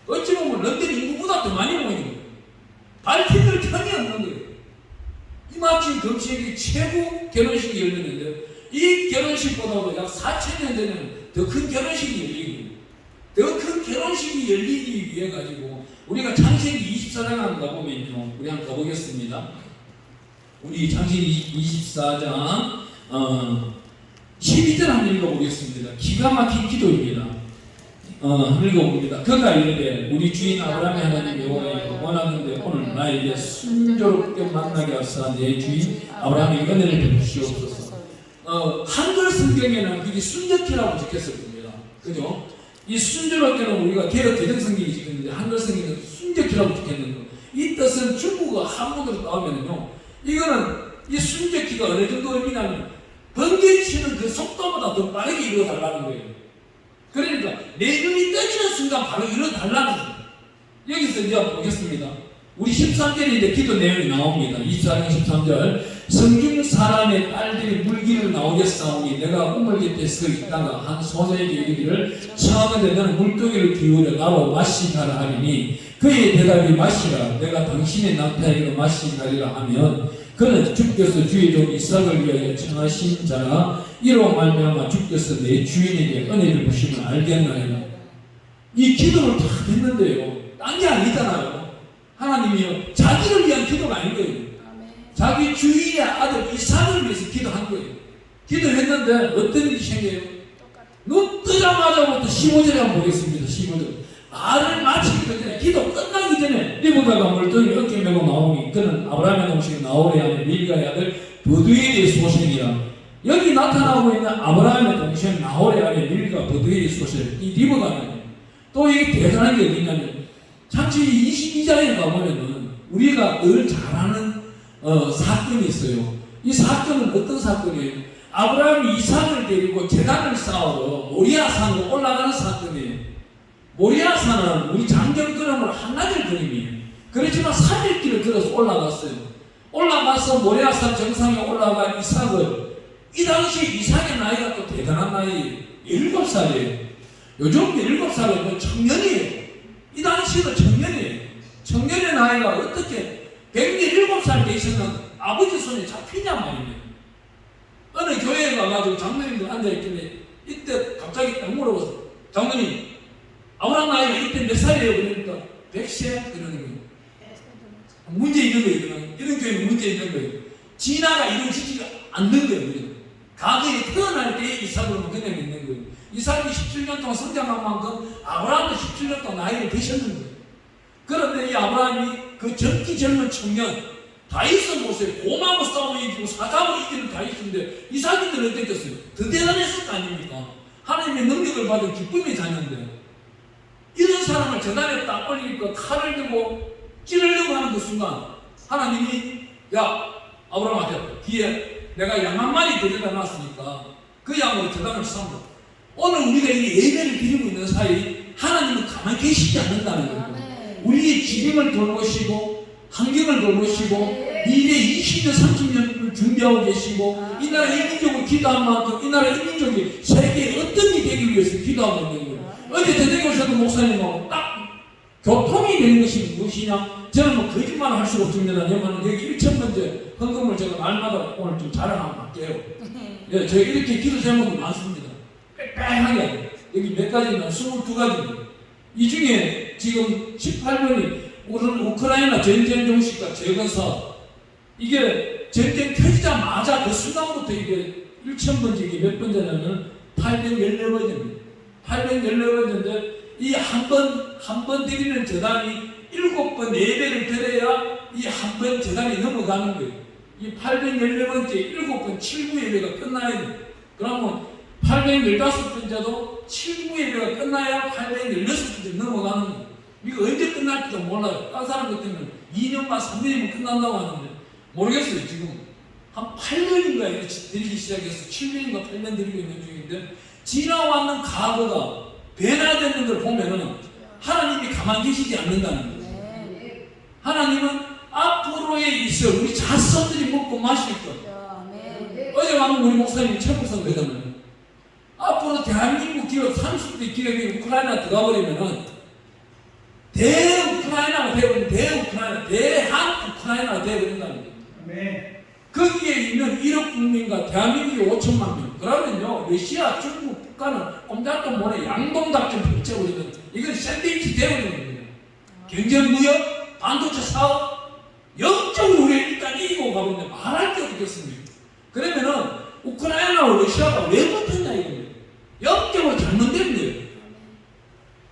어찌 보면 런던 인구보다 더 많이 모이는 거예요. 밝힐 틈이 없는 거예요. 이마침 금세기 최고 결혼식이 열렸는데 이 결혼식보다도 약 4천 년 전에는 더 큰 결혼식이 열리고 더 큰 결혼식이 열리기 위해 가지고 우리가 창세기 24장 가보면요. 우리 한번 가보겠습니다. 우리 창세기 24장 12절 한번 읽어보겠습니다. 기가 막힌 기도입니다. 한번 읽어봅니다. 그가 이르되 우리 주인 아브라함의 하나님 여호와여 원하는데 오늘 나에게 순조롭게 만나게 하사 내 주인 아브라함의 은혜를 베푸시옵소서. 한글 성경에는 이게 순적기라고 적혔을 겁니다. 그죠? 이 순조롭게는 우리가 개혁 개정 성경이 적혔는데 한글 성경은 순적기라고 적혔는 거. 이 뜻은 중국어 한문으로 나오면요. 이거는 이 순적기가 어느 정도 의미냐면 번개치는 그 속도보다 더 빠르게 이루어달라는 거예요. 그러니까 내 눈이 떠지는 순간 바로 이루어달라는 거예요. 여기서 이제 보겠습니다. 우리 13절인데 기도 내용이 나옵니다. 24장 13절 성중 사람의 딸들이 물기를 나오겠사오니 내가 우물 곁에 서 있다가 한 소녀에게 이르기를 처음에 너는 물동이를 기울여 나로 마시가라 하리니 그의 대답이 마시라 내가 당신의 남편에게 마시가리라 하면 그는 주께서 주의 종 이삭을 위하여 청하신 자라 이로 말미암아 주께서 내 주인에게 은혜를 주심을 알겠나이다. 이 기도를 다 했는데요. 딴 게 아니잖아요. 하나님이요. 자기를 위한 기도가 아닌 거예요. 자기 주인의 아들 이삭을 위해서 기도한 거예요. 기도했는데 어떤 일이 생겨요? 눈 뜨자마자부터 15절에 한번 보겠습니다. 15절. 말을 마치기 전에 기도 끝나기 전에 리브가가 물동이 어깨 메고 나오니 그는 아브라함의 동생 나홀의 아내 밀가의 아들 버두엘의 소생이라. 여기 나타나고 있는 아브라함의 동생 나홀의 아내 밀가 버두엘의 소생 이 리브가는 또 이게 대단한 게 어디냐면 창세기 22장에 가보면은 우리가 늘 잘 아는 사건이 있어요. 이 사건은 어떤 사건이에요? 아브라함이 이삭을 데리고 제단을 쌓으러 모리아산으로 올라가는 사건이에요. 모리아산은 우리 장경걸음으로 한나절 걸음이에요. 그렇지만 3일길을 걸어서 올라갔어요. 올라가서 모리아산 정상에 올라간 이삭을 이 당시에 이삭의 나이가 또 대단한 나이예요. 7살이에요. 요즘 7살은 청년이에요. 이 당시에도 청년이에요. 청년의 나이가 어떻게 117살 되시는 아버지 손에 잡히냐 말이에요. 어느 교회에 가가지고 장로님들 앉아있길래 이때 갑자기 딱 물어봤어. 장로님, 아브라함 나이가 이때 몇 살이에요? 그러니까 100세? 그러는 거예요. 문제 있는 거예요. 이런 교회는 문제 있는 거예요. 진화가 이루어지지가 않는 거예요. 과거에 태어날 때 이삭으로만 그냥 있는 거예요. 이삭이 17년 동안 성장한 만큼 아브라함도 17년 동안 나이를 드셨는 거예요. 그런데 이 아브라함이 그 젊기 젊은 청년, 다윗은 보세요. 곰하고 싸우고 이기고 사자하고 이기는 다윗인데 이삭이들은 어땠겠어요? 더 대단했을 거 아닙니까? 하나님의 능력을 받은 기쁨의 자녀인데 이런 사람을 재단에 딱 올리니까 칼을 들고 찌르려고 하는 그 순간 하나님이 야 아브라함한테 뒤에 내가 양 한 마리 데려다 놨으니까 그 양으로 재단을 쌓는다. 오늘 우리가 이 예배를 드리고 있는 사이 하나님은 가만히 계시지 않는다는 거예요. 우리의 지경을 돌보시고 환경을 돌보시고 미래 20년 30년을 준비하고 계시고 이 나라 인민족을 기도한 만큼 이 나라 인민족이 세계에 어떤 일이 되기 위해서 기도하고 있는 거예요. 어제 대대교 오셨던 목사님하고 딱 교통이 되는 것이 무엇이냐? 저는 뭐 거짓말을 할 수가 없습니다. 왜냐하면 여기 1,000번째 헌금을 제가 날마다 오늘 좀 자랑 한번 할게요. 예, 제가 이렇게 기도 제목이 많습니다. 빽빽하게 여기 몇 가지나 22가지입니다. 이 중에 지금 18번이 우리는 우크라이나 전쟁 종식과 재건사 이게 전쟁 펴지자마자 그 순간부터 이게 1,000번째 이게 몇 번째냐면 814번째입니다. 814번째인데 이 한 번 드리는 재단이 7번 예배를 드려야 이 한 번 재단이 넘어가는 거예요. 이 814번째 7번 7부 예배가 끝나야 돼요. 그러면 815번째도 7부 예배가 끝나야 816번째 넘어가는 거예요. 이거 언제 끝날지도 몰라요. 다른 사람 같으면 2년만 3년이면 끝난다고 하는데 모르겠어요. 지금 한 8년인가 이렇게 드리기 시작해서 7년인가 8년 드리고 있는 중인데 지나왔는 과거가 변화되는 걸 보면은 하나님이 가만히 계시지 않는다는 거예요. 하나님은 앞으로에 있어 우리 자손들이 먹고 마실 것. 어제 방금 우리 목사님이 철국성 그러잖아요. 앞으로 대한민국 기업 30대 기업이 우크라이나 들어가 버리면은 대우크라이나가 되어버리면 대한 우크라이나가 되어버린다는 거예요. 거기에 있는 1억 국민과 대한민국이 5천만 명. 그러면요, 러시아, 중국, 북한은 꼼짝도 못해 양동작전 펼쳐버리는 이건 샌드위치 되어버리는 겁니다. 경제, 무역, 반도체 사업, 영적으로 우리가 일단 이기고 가버리는데 말할 게 없겠습니까? 그러면은 우크라이나와 러시아가 왜 붙었냐 이겁니다. 영적으로 잘못된 거예요.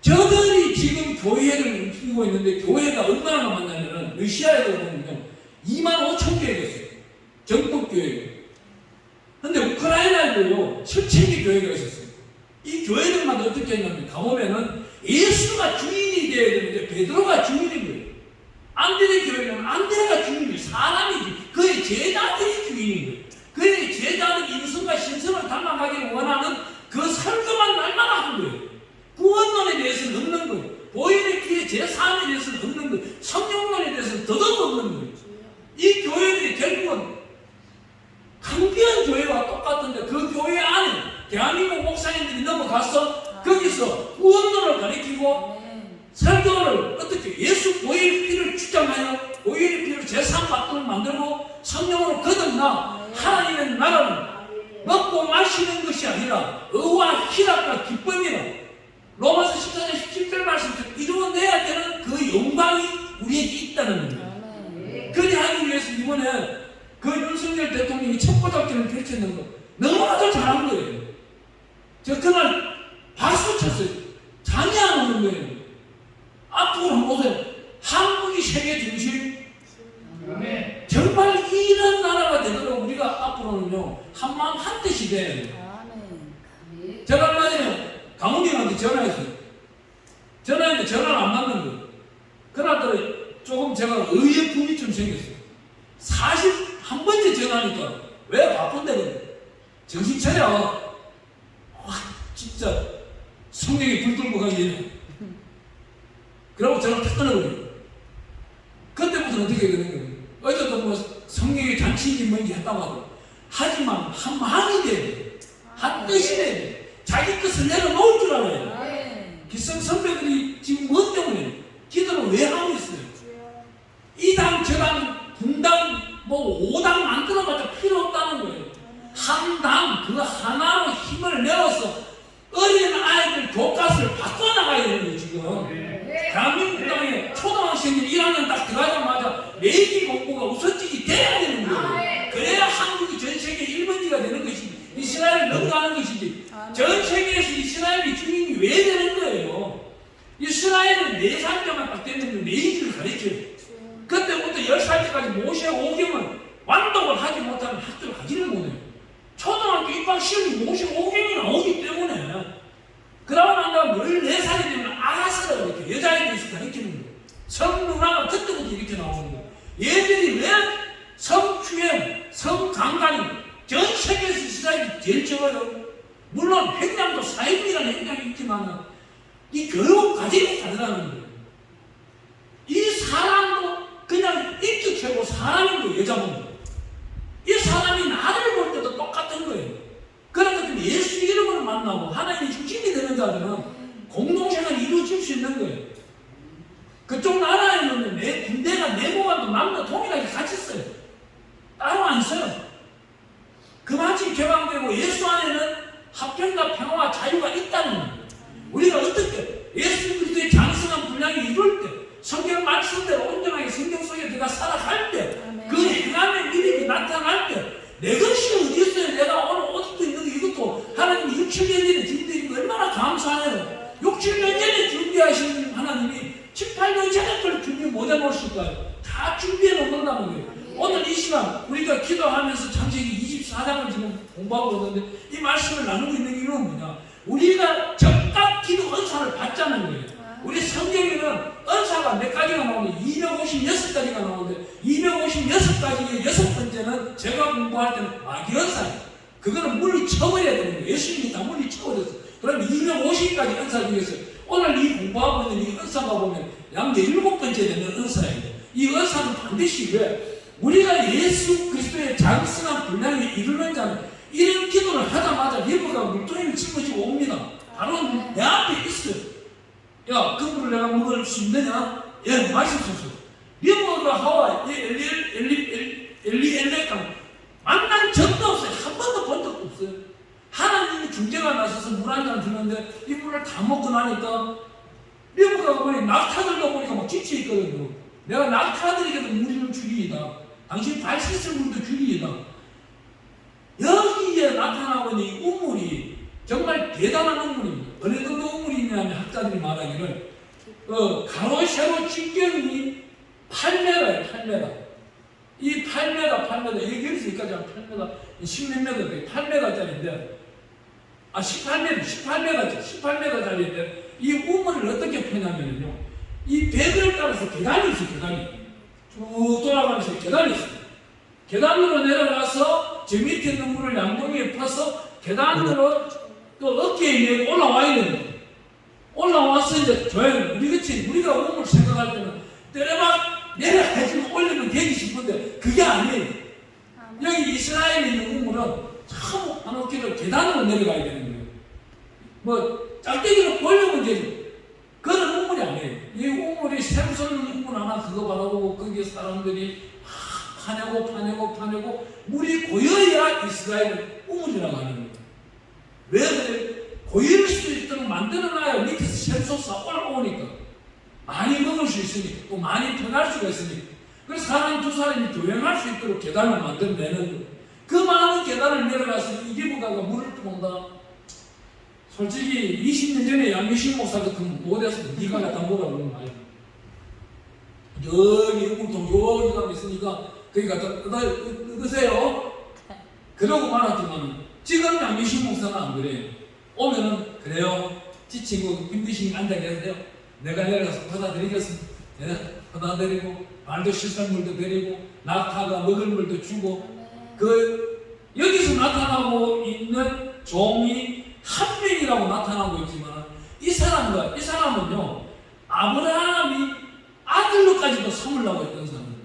저들이 지금 교회를 움직이고 있는데 교회가 얼마나 남았냐면은 러시아에도 보면 25,000개가 됐어요. 정법교회가. 근데 우크라이나에도요, 7,000개 교회가 있었어요. 이 교회들만 어떻게 했냐면, 가보면은 예수가 주인이 되어야 되는데, 베드로가 주인인 거예요. 안드레 교회는 안드레가 주인이에요. 사람이지. 그의 제자들이 주인인 거예요. 그의 제자들 인성과 신성을 닮아가기를 원하는 그 설교만 날마다 한 거예요. 구원론에 대해서는 없는 거예요. 보혈의 피의 제3에 대해서는 없는 거예요. 성령론에 대해서는 더더욱 없는 거예요. 이 교회들이 결국은 강변 교회와 똑같은데 그 교회 안에 대한민국 목사님들이 넘어가서 거기서 구원론을 가리키고 설교를 어떻게 예수 보혈의 피를 주장하여 보혈의 피를 제3받도록 만들고 성령으로 거듭나 하나님의 나라는 먹고 마시는 것이 아니라 의와 희락과 기쁨이라 로마서 14장 17절 말씀처럼 이루어내야 되는 그 영광이 우리에게 있다는 겁니다. 그리 하기 위해서 이번에 그 윤석열 대통령이 첩보작전을 펼쳤는 거 너무나도 잘한 거예요. 저 그날 박수 쳤어요. 잠이 안 오는 거예요. 앞으로 한번 보세요. 한국이 세계 중심. 정말 이런 나라가 되도록 우리가 앞으로는요 한마음 한뜻이 돼야 돼요. 제가 얼마 전에 강훈님한테 전화했어요. 전화했는데 전화를 안 받는 거예요. 그날따라 조금 제가 의의 품이 좀 생겼어요. 41번째 전화하니까 왜 바쁜데 그래? 정신 차려. 와 진짜 성령이 불들고 가기. 그러고 전화 탁 끊어버려요. 그때부터 어떻게 되는 거예요? 어제도 뭐 성령의 잔치인지 뭔지 했다고 하고 하지만 한 마음이 돼야 돼. 한 뜻이 돼야 돼. 자기 뜻을 내려놓을 줄 알아요. 기성 선배들이 지금 뭔 때문에 기도를 왜 하고 있어요? 이 당 저 당 뭐 5당 만들어봤자 필요 없다는 거예요. 한 당 그 하나로 힘을 내어서 어린 아이들 교과서를 바꿔나가야 되는 거예요. 지금 대한민국 땅에 초등학생들 1학년 딱 들어가자마자 내기 공부가 우선직이 돼야 되는 거예요. 그래야 한국이 전 세계 1번지가 되는 것이지, 이스라엘을 넘어가는 것이지. 전 세계에서 이스라엘이 주인이 왜 되는 거예요? 이스라엘은 4살 때만 딱 되면 내기를 가르쳐요. 그때부터 10살 때까지 모세 오경은 완독을 하지 못하면 학교를 가지를 못해요. 초등학교 입학 시험이 모세 오경이 나오기 때문에, 그러고 난 다음 14살이 되면 알아서 이렇게 여자에 대해서 가르치는 거예요. 성문화가 그때부터 이렇게 나오는 거예요. 얘들이 왜 성추행, 성강간이 전 세계에서 이스라엘이 제일 적어요? 물론 행량도 사형이라는 행량이 있지만 이 교육 과정이 다르다는 거예요. 이 사람도 그냥 인격체고 사람인 거예요. 여자분. 이 사람이 나를 볼 때도 똑같은 거예요. 그러니까 예수 이름으로 만나고 하나님의 중심이 되는 자들은 공동생활을 이루어질 수 있는 거예요. 그쪽 나라에는 내 군대가 내무관도 남녀 동일하게 같이 써요. 따로 안 써요. 그만큼 개방되고 예수 안에는 화평과 평화와 자유가 있다는 거예요. 우리가 어떻게 예수 그리스도의 장성한 분량이 이룰 때, 성경 말씀대로 온전하게 성경 속에 들어가 살아갈 때, 그 행함의 믿음이 나타날 때, 내 것이 어디 있어요? 내가 오늘 옷 입고 있는 이것도 하나님이 6, 7년 전에 준비해준 거 얼마나 감사해요. 6, 7년 전에 준비하신 하나님이 7, 8년 전에 걸 준비 못 해놓으실까요? 다 준비해 놓는다는 거예요. 오늘 이 시간 우리가 기도하면서 창세기 24장을 지금 공부하고 있는데 이 말씀을 나누고 있는 이유는 뭐냐? 우리가 적각 기도 은사를 받자는 거예요. 우리 성경에는 은사가 몇 가지가 나오는데 256가지가 나오는데 256가지의 6번째는 제가 공부할 때는 마귀은사예요. 그거는 물리쳐버려야 되는 거예요. 예수님이 다 물리쳐버렸어요. 그럼 250가지 은사 중에서 오늘 이 공부하고 있는 이 은사가 보면 약 7번째 되는 은사예요. 이 은사는 반드시 왜? 우리가 예수 그리스도의 장성한 분량에 이르는 자는 이런 기도를 하자마자 리버가 물동이를 짊어지고 옵니다. 바로 내 앞에 있어요. 야, 그 물을 내가 먹을 수 있느냐? 예, 마십시오. 리버가 하와 엘리엘레강 만난 적도 없어요. 한 번도 본 적도 없어요. 하나님이 중재가 나서서 물 한 잔 주는데 이 물을 다 먹고 나니까 리버가 보니 낙타들도 보니까 막 지쳐있거든요. 내가 낙타들에게도 물을 주리이다. 당신 발 씻을 물도 주리이다. 여기에 나타나고 있는 이 우물이 정말 대단한 우물입니다. 어느 정도 우물이냐면 학자들이 말하기를 가로 세로 직경이 8m예요. 8m. 이 8m 여기서 여기까지 한 8m 10몇 m 돼. 8m짜리인데 18m짜리인데 이 우물을 어떻게 펴냐면요, 이 벽을 따라서 계단이 있어요. 계단이 쭉 돌아가면서 계단이 있어요. 계단으로 내려가서 저 밑에 있는 물을 양동이에 퍼서 계단으로 또 어깨에 메고 올라와야 되는 거예요. 올라와서 이제 조용히 우리가 우물 생각할 때는 때려막 내려가지고 올리면 되기 싶은데 그게 아니에요. 여기 이스라엘에 있는 우물은 참 한옥기를 계단으로 내려가야 되는 거예요. 뭐 짝대기로 보려면 되죠. 그런 우물이 아니에요. 이 우물이 새로 솟는 우물 하나 그거 바라보고 거기에 사람들이 파내고 물이 고여야 이스라엘은 우물이라고 하는 거예요. 왜 그래? 고일 수 있도록 만들어놔야 밑에서 샘솟아 올라오니까 많이 먹을 수 있으니까 또 많이 편할 수가 있으니까. 그래서 사람 두 사람이 교행할 수 있도록 계단을 만들어내는 거예요. 그 많은 계단을 내려가서 이 리브가가 물을 퍼온다. 솔직히 20년 전에 양미식 목사 같은 못해서 네가 갖다 뭐라고 그러는 거예요. 여기 우물통 여기 가면 있으니까 거기 갖다 넣으세요. 그러고 말았지만 지금 양미식 목사는 안 그래요. 오면은 그래요. 지치고 힘드시니 앉아 계세요. 내가 내려가서 퍼다 드리겠습니다. 퍼다 드리고 말도 씻을 물도 드리고 낙타가 먹을 물도 주고 여기서 나타나고 있는 종이 한 명이라고 나타나고 있지만 이 사람은요 아브라함이 아들로까지도 삼으려고 했던 사람입니다.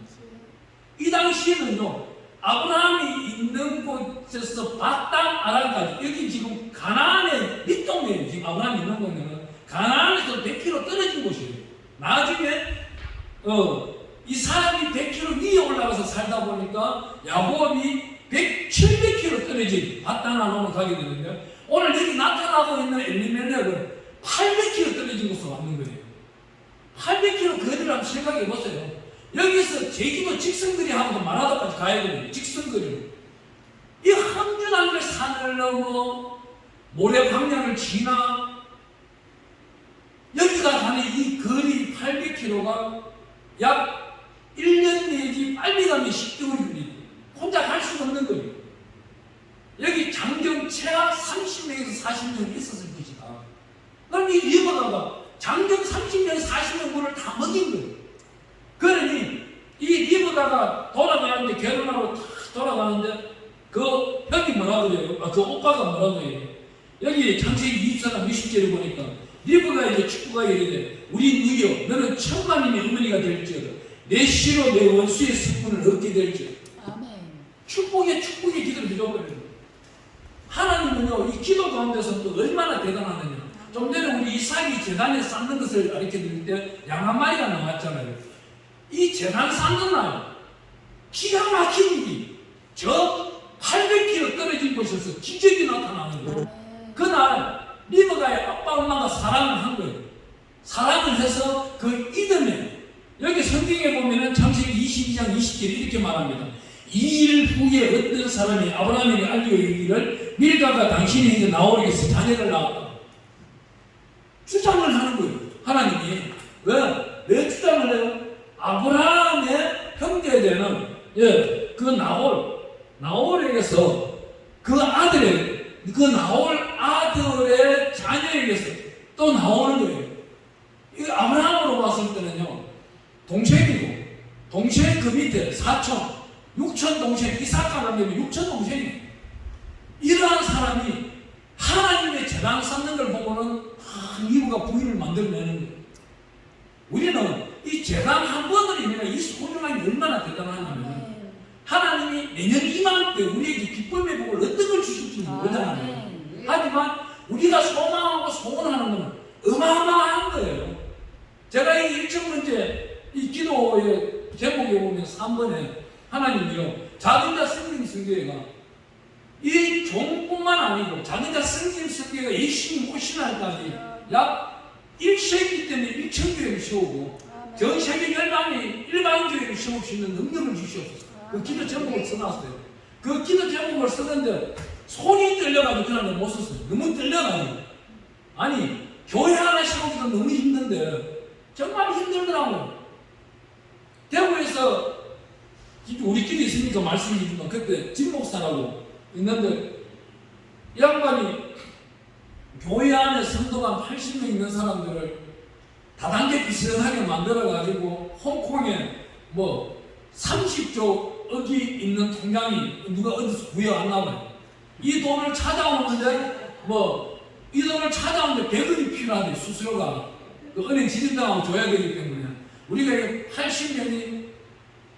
이 당시에는요 아브라함이 있는 곳에서 바땅 아람까지 여기 지금 가나안의 밑동네에 지금 아브라함이 있는 곳은 가나안에서 100km 떨어진 곳이에요. 나중에 이 사람이 100km 위에 올라가서 살다 보니까 야곱이 700km 떨어진 밭 하나 놓으면 가게 되는데, 오늘 여기 나타나고 있는 엘리멜렉은 800km 떨어진 곳으로 왔는 거예요. 800km 거리를 한번 생각해 보세요. 여기서 제주도 직선거리 하고도 마라도까지 가야 되거든요. 직선거리로. 이 항준항을 산을 넘어 모래 광야를 지나 여기가 가는 이 거리 800km가 약 1년 내지 빨리 가면 10개월이 걸립니다. 혼자 갈 수가 없는 거예요. 여기 장정 최하 30명에서 40명이 있었을 것이다. 그럼 이 리버다가 장정 30명, 40명 분을 다 먹인 거예요. 그러니 이 리버다가 돌아가는데, 결혼하고 다 돌아가는데, 그 형이 뭐라 그래요? 그 오빠가 뭐라 그래요? 여기 창세기 24장 60절에 보니까 리버가 이제 축구가 이르되, 우리 누이여 너는 천만인의 어머니가 될지어다. 내 씨로 내 원수의 성분을 얻게 될지어다. 아멘. 축복의 기도를 드려버려요. 하나님은요, 이 기도 가운데서 또 얼마나 대단하느냐. 좀 전에 우리 이삭이 제단에 쌓는 것을 가르쳐 드릴 때 양 한 마리가 나왔잖아요. 이 제단 쌓는 날 기가 막힌 일이 저 800km 떨어진 곳에서 기적이 나타나는 거예요. 그날 리버가의 아빠 엄마가 사랑을 한 거예요. 사랑을 해서 그 이듬해, 여기 성경에 보면은 창세기 22장 20절에 이렇게 말합니다. 2일 후에 어떤 사람이 아브라함에게 알려 이르기를 밀가가 당신이 이제 나오리겠어 자녀를 낳았다. 주장을 하는 거예요. 하나님이. 왜 주장을 해요? 아브라함의 형제되는 그 나홀에게서 그 나홀 아들의 자녀에게서 또 나오는 거예요. 이 아브라함으로 봤을 때는요, 동생이고, 동생 그 밑에 사촌, 육촌 동생, 이삭가라 되면 육촌 동생이에요. 이러한 사람이 하나님의 재단 쌓는 걸 보고는 이브가 부인을 만들어내는 거예요. 우리는 이 재단 한 번으로 인해 이 소중함이 얼마나 대단하냐면, 하나님이 내년 이맘때 우리에게 기쁨의 복을 어떤 걸 주실지 모르잖아요. 하지만 우리가 소망하고 소원하는 것은 어마어마한 거예요. 제가 이 1층 문제 이 기도의 제목에 보면 3번에 하나님이요, 작은 자 성김 성교회가 이 종뿐만 아니고 작은 자 성김 성교회가 예수님 오신 날까지 약 1세기 때문에 1천교회를 세우고 전 세계 열방에 일반교회를 세울 수 있는 능력을 주시옵소서. 그 기도 제목을 써놨어요. 그 기도 제목을 쓰는데 손이 떨려가지고 그날 못 썼어요. 너무 떨려가지고. 아니, 교회 하나 세우기도 너무 힘든데 정말 힘들더라고요. 대구에서 우리끼리 있으니까 말씀드리지만, 그때 진 목사라고 있는데 이 양반이 교회 안에 성도가 80명 있는 사람들을 다단계 비슷하게 만들어가지고 홍콩에 뭐 30조 억이 있는 통장이 누가 어디서 구해왔나 봐요. 이 돈을 찾아오는데 이 돈을 찾아오는데 100억이 필요하대. 수수료가 그 은행 지점장하고 줘야 되기 때문에 우리가 80명이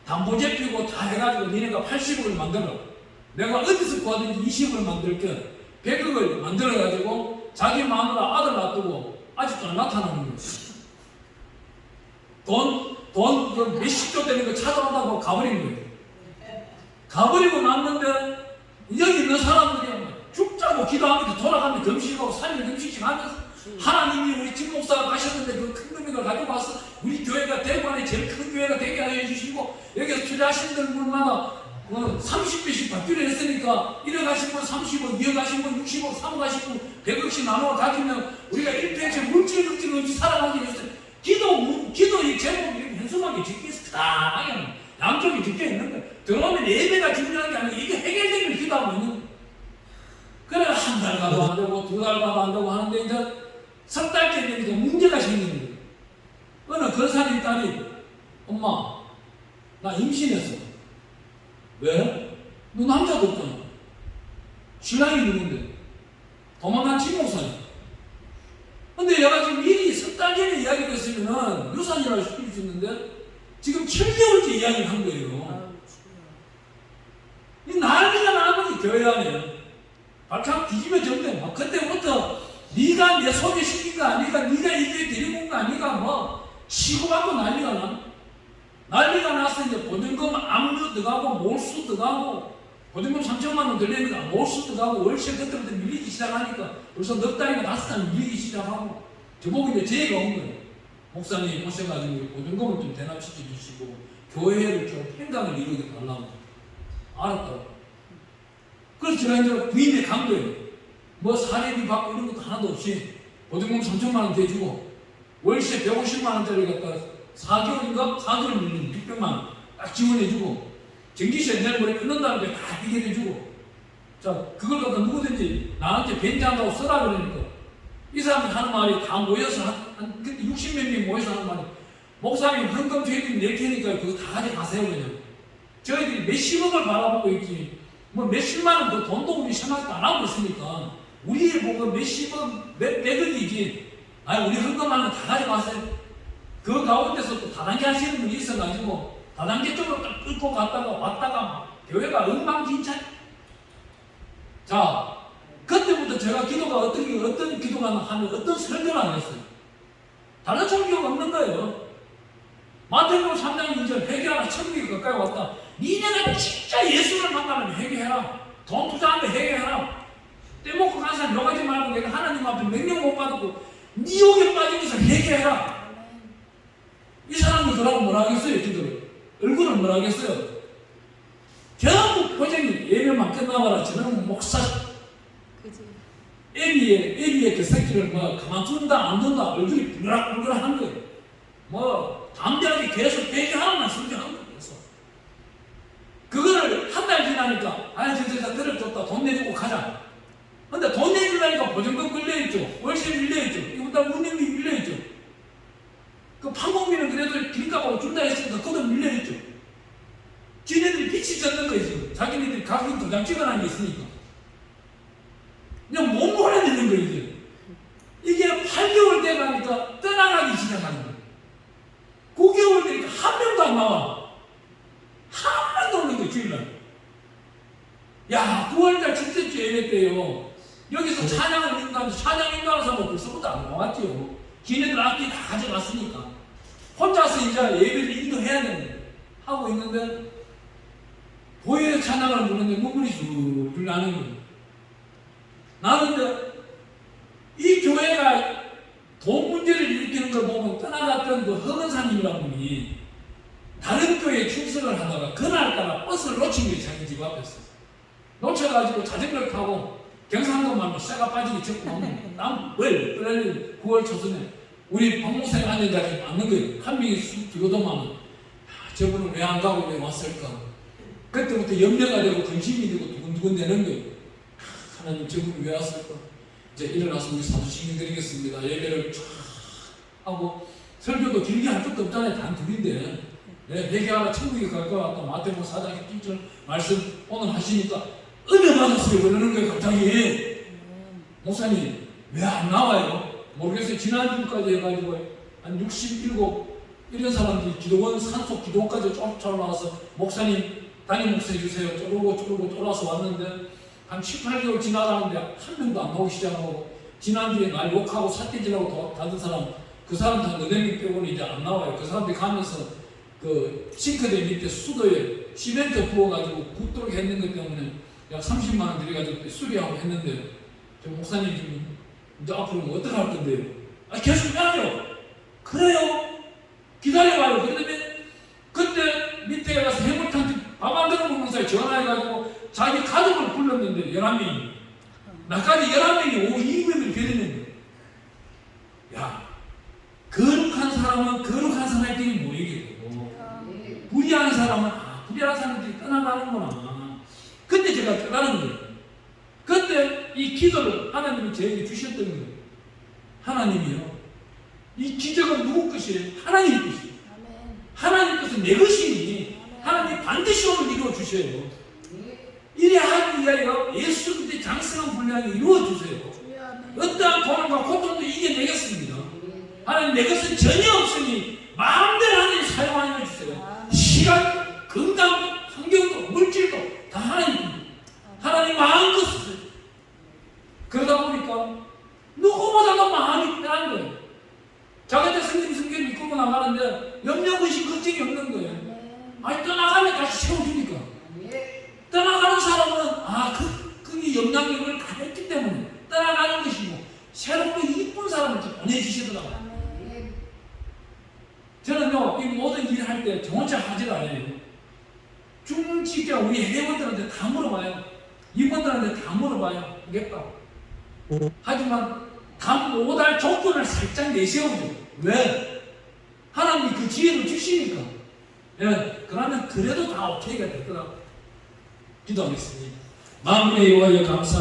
담보제피고 다 해가지고 니네가 80억을 만들어, 내가 어디서 구하든지 20억을 만들게 100억을 만들어가지고 자기 마누라 아들 놔두고 아직도 안 나타나는 거지. 돈 몇십조 되는 거 찾아온다고 가버린 거예요. 가버리고 났는데 여기 있는 사람들이 죽자고 기도하면서 돌아가면 금식하고 3일 금식씩 하면서 하나님이 우리 진 목사가 가셨는데 그 큰 금액을 가지고 와서 우리 교회가 대구 안에 제일 큰 교회가 되게 해주시고 여기서 투자하신 분마다 30배씩 받기로 했으니까 1억 하신 분 30억, 2억 하신 분 60억, 3억 하신 분 100억씩 나누어 가지면 우리가 일평생 물질 없이 살아가기 위해서 기도의 제목이 이렇게 현수막에 적혀있어. 다 양쪽에 적혀있는 거야. 들어오면 예배가 중요한 게 아니라 이게 해결되기를 기도하고 있는 거야. 그래 한 달 가도 안 되고 2달 가도 안 되고 하는데 이제 석 달째 되니까 문제가 생기는 거예요. 어느 건사님 딸이 엄마 나 임신했어. 왜? 너 남자도 없잖아. 신랑이 누군데? 도망간 친목사님. 근데 얘가 지금 미리 석 달 전에 이야기를 했으면은 유산이라고 시킬 수 있는데 지금 7개월째 이야기를 한 거예요. 이 난리가 나는 교회 안에 발칵 뒤집어졌대. 그때부터 네가 내 소개시킨 거 아니가, 네가 이게 데리고 온 거 아니가, 치고받고 난리가 나. 난리가 나서 이제 보증금 압류 들어가고 몰수 들어가고 보증금 3천만 원 들리니까 몰수 들어가고 월세 그때부터 밀리기 시작하니까 벌써 넉 달이나 5달 밀리기 시작하고 저보고 이제 제의가 온 거예요. 목사님 오셔가지고 보증금을 좀 대납시켜 주시고 교회를 좀 평강을 이루게 달라고. 알았다고. 그래서 제가 이제 부인에 간 거예요. 뭐 사례비 받고 이런 것도 하나도 없이 보증금 3천만 원 대주고 월세 150만 원짜리 갖다가 4개월인가? 4개월 밀린 600만 원 딱 지원해주고 전기세 내일모레 끊는다는데 다 해결해주고 자 그걸 갖다 누구든지 나한테 변제한다고 써라 그러니까 이 사람이 하는 말이 다 모여서 한 60몇 명이 모여서 하는 말이 목사님 헌금 저희들이 낼 테니까 그거 다 가져가세요 그냥 저희들이 몇십억을 바라보고 있지 뭐 몇십만 원 그 돈도 우리 생각도 안 하고 있으니까 우리의 보고 몇십억 몇백억이지 아니 우리 헌금하면 다 가져가세요. 그 가운데서 또 다단계 하시는 분이 있어가지고 다단계 쪽으로 딱 끌고 갔다가 왔다가 막 교회가 엉망진창. 자 그때부터 제가 기도가 어떤 기도가 하면 어떤 설교를 안 했어요. 다른 설교가 없는 거예요. 마태복음 3장 2절 회개하라 천국이 가까이 왔다. 니네가 진짜 예수를 만나면 회개해라. 돈 투자하는 데 회개해라. 떼먹고 간 사람 욕하지 말고 내가 하나님 앞에 명령 못 받고 미혹에 빠지면서 회개해라. 이 사람이 그러고 뭐라 하겠어요? 기도를. 얼굴을 뭐라 하겠어요? 전부 표정이 예배만 끝나봐라. 저는 목사 애비의 그 새끼를 뭐 그만둔다 안 둔다 얼굴이 불그락불그락한 거예요. 뭐 담대하게 계속 회개하라는 소리하는 거예요. 그래서 그거를 한 달 지나니까 저 들어줬다 돈 내주고 가자. 근데 돈 내주려니까 보증금 끌려있죠. 월세 밀려있죠. 이거 다 운임비 밀려있죠. 그 판공비는 그래도 길값하고 준다 했으니까 그것도 밀려있죠. 지네들이 빚이 졌는 거예요. 지금. 자기네들이 가격 도장 찍어놓은 게 있으니까. 그냥 못 몰아내는 거예요. 이제. 이게 8개월 돼가니까 떠나가기 시작하는 거예요. 9개월 되니까 한 명도 안 나와. 한 명도 없는 거예요. 주일날. 야 9월달 첫째 주 예배 때요. 여기서 찬양을 인도하면서 찬양 인도하는 사람은 벌써부터 안 나왔죠. 기네들 악기 다 가져갔으니까 혼자서 이제 예배를 인도해야 되는데 하고 있는데 보혜의 찬양을 부르는데 눈물이 줄줄 나는 거예요. 나는데 이 교회가 돈 문제를 일으키는 걸 보면 떠나갔던 그 허근사님이라는 분이 다른 교회에 출석을 하다가 그날따라 버스를 놓친 거예요. 자기 집 앞에서 놓쳐가지고 자전거를 타고 경상도만 쇠가 빠지게 적고 오면 땀을 끓는 9월 초순에 우리 박목사님 앉은 자리에 앉는 거예요. 한 명이 죽어도만 저분은 왜 안 가고 왜 왔을까? 그때부터 염려가 되고 근심이 되고 두근두근 되는 거예요. 하나님 저분은 왜 왔을까? 이제 일어나서 우리 사도신경 드리겠습니다. 예배를 쫙 하고 설교도 길게 할 것도 없잖아요. 단 둘인데 회개하라 천국에 갈 것 같다. 마태복음 4장 1절 말씀 오늘 하시니까 은혜 받았어요. 그러는 거예요. 갑자기 목사님 왜 안 나와요? 모르겠어요. 지난주까지 해가지고 한 67 이런 사람들이 기도원 산속 기도원까지 쫓아나와서 목사님 담임 목사해 주세요. 쪼르고 쫄아서 왔는데 한 7, 8개월 지나가는데 한 명도 안 나오기 시작하고 지난주에 날 욕하고 삿대질하고 다른 사람 그 사람들 너네명 빼고는 이제 안 나와요. 그 사람들이 가면서 그 싱크대 밑에 수도에 시멘트 부어가지고 굳도록 했는 것 때문에 약 30만 원 들여가지고 수리하고 했는데 저 목사님 지금 이제 앞으로 뭐 어떻게 할 건데요? 계속 빼야죠. 그래요. 기다려봐요. 그런데 그때 밑에 가서 해물탕집 밥 만들어 먹는 사람이 전화해가지고 자기 가족을 불렀는데 11명이 나까지 11명이 오후 2분을 데리는 거예요. 야 거룩한 사람은 거룩한 사람들이 모이게 되고 불의한 사람은 불의한 사람들이 떠나가는구나. 그때 제가 깨달은 거예요. 그때 이 기도를 하나님이 저에게 주셨던 거예요. 하나님이요. 이 기적은 누구 것이에요? 하나님 것이에요. 하나님 것은 내 것이니 하나님 반드시 오늘 이루어 주셔요. 이래 하기 위하여 예수 그리스도의 장성한 분량을 이루어 주세요. 어떠한 고난과 고통도 이겨내겠습니다. 하나님 내 것은 전혀 없으니 마음대로 하나님 사용하여 주세요. 시간, 건강, 환경도 물질도 다 하나님 마음껏 쓰세요. 그러다 보니까 누구보다도 마음이 편한 거예요. 자기한테 성경 이끌고 나가는데 염려의식 걱정이 없는 거예요. 영향력을 가했기 때문에 따라가는 것이고 새롭고 이쁜 사람을 보내주시더라고요. 저는요, 이 모든 일을 할 때 정원차 하지를 않아요. 진짜 우리 회원들한테 다 물어봐요. 임원들한테 다 물어봐요. 알겠다. 하지만 단 5달 조건을 살짝 내세우죠. 왜? 하나님이 그 지혜를 주시니까. 예, 그러면 그래도 다 오케이가 되더라고요. 기도하겠습니다. 마음의 여호와여 감사